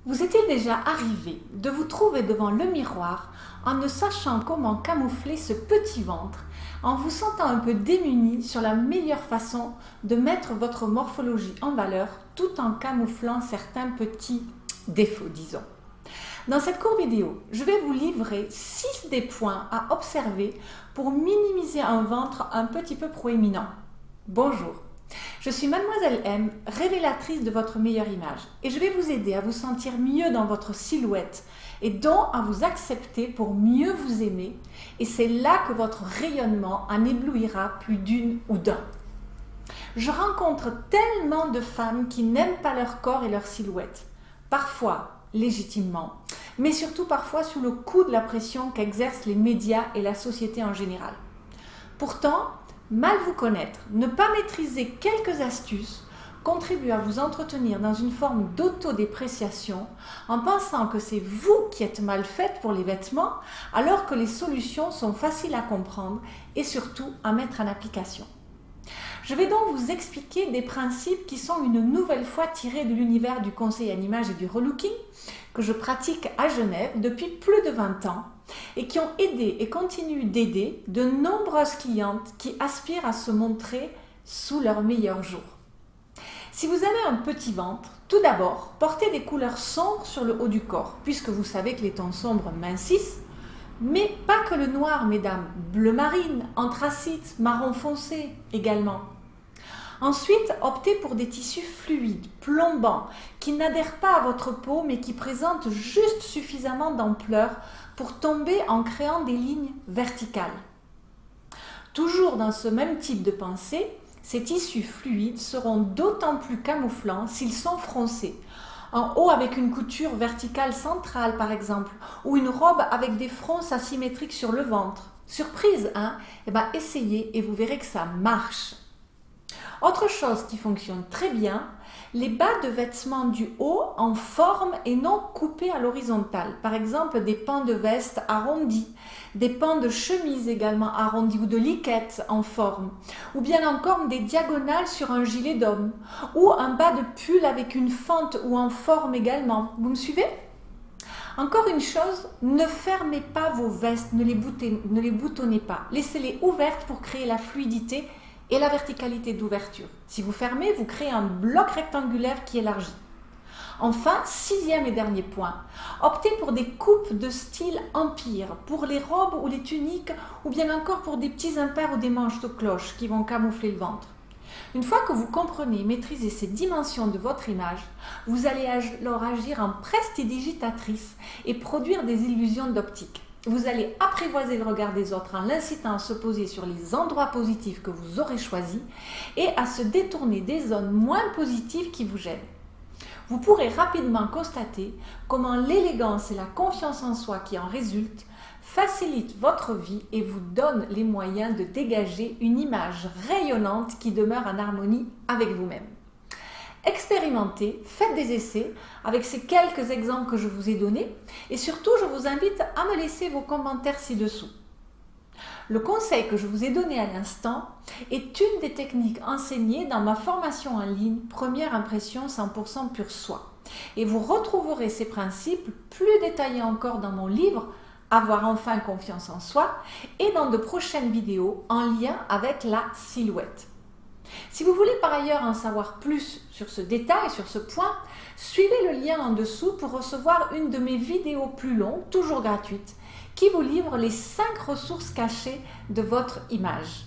Vous est-il déjà arrivé de vous trouver devant le miroir en ne sachant comment camoufler ce petit ventre, en vous sentant un peu démuni sur la meilleure façon de mettre votre morphologie en valeur tout en camouflant certains petits défauts, disons. Dans cette courte vidéo, je vais vous livrer 6 des points à observer pour minimiser un ventre un petit peu proéminent. Bonjour, je suis Mademoiselle M, révélatrice de votre meilleure image et je vais vous aider à vous sentir mieux dans votre silhouette et donc à vous accepter pour mieux vous aimer, et c'est là que votre rayonnement en éblouira plus d'une ou d'un. Je rencontre tellement de femmes qui n'aiment pas leur corps et leur silhouette, parfois légitimement, mais surtout parfois sous le coup de la pression qu'exercent les médias et la société en général. Pourtant, mal vous connaître, ne pas maîtriser quelques astuces contribue à vous entretenir dans une forme d'autodépréciation en pensant que c'est vous qui êtes mal faite pour les vêtements alors que les solutions sont faciles à comprendre et surtout à mettre en application. Je vais donc vous expliquer des principes qui sont une nouvelle fois tirés de l'univers du conseil en image et du relooking que je pratique à Genève depuis plus de 20 ans et qui ont aidé et continuent d'aider de nombreuses clientes qui aspirent à se montrer sous leur meilleur jour. Si vous avez un petit ventre, tout d'abord, portez des couleurs sombres sur le haut du corps, puisque vous savez que les tons sombres mincissent, mais pas que le noir, mesdames, bleu marine, anthracite, marron foncé également. Ensuite, optez pour des tissus fluides, plombants, qui n'adhèrent pas à votre peau, mais qui présentent juste suffisamment d'ampleur pour tomber en créant des lignes verticales. Toujours dans ce même type de pensée, ces tissus fluides seront d'autant plus camouflants s'ils sont froncés. En haut avec une couture verticale centrale par exemple, ou une robe avec des fronces asymétriques sur le ventre. Surprise, hein? Eh bien, essayez et vous verrez que ça marche. Autre chose qui fonctionne très bien, les bas de vêtements du haut en forme et non coupés à l'horizontale. Par exemple, des pans de veste arrondis, des pans de chemise également arrondis ou de liquettes en forme, ou bien encore des diagonales sur un gilet d'homme, ou un bas de pull avec une fente ou en forme également. Vous me suivez? Encore une chose, ne fermez pas vos vestes, ne les boutonnez pas. Laissez-les ouvertes pour créer la fluidité et la verticalité d'ouverture. Si vous fermez, vous créez un bloc rectangulaire qui élargit. Enfin, 6e et dernier point, optez pour des coupes de style empire, pour les robes ou les tuniques, ou bien encore pour des petits impairs ou des manches de cloche qui vont camoufler le ventre. Une fois que vous comprenez et maîtrisez ces dimensions de votre image, vous allez alors agir en prestidigitatrice et produire des illusions d'optique. Vous allez apprivoiser le regard des autres en l'incitant à se poser sur les endroits positifs que vous aurez choisis et à se détourner des zones moins positives qui vous gênent. Vous pourrez rapidement constater comment l'élégance et la confiance en soi qui en résultent facilitent votre vie et vous donnent les moyens de dégager une image rayonnante qui demeure en harmonie avec vous-même. Expérimentez, faites des essais avec ces quelques exemples que je vous ai donnés et surtout je vous invite à me laisser vos commentaires ci-dessous. Le conseil que je vous ai donné à l'instant est une des techniques enseignées dans ma formation en ligne Première impression 100% pure soi. Et vous retrouverez ces principes plus détaillés encore dans mon livre Avoir enfin confiance en soi et dans de prochaines vidéos en lien avec la silhouette. Si vous voulez par ailleurs en savoir plus sur ce détail, sur ce point, suivez le lien en dessous pour recevoir une de mes vidéos plus longues, toujours gratuite, qui vous livre les 5 ressources cachées de votre image.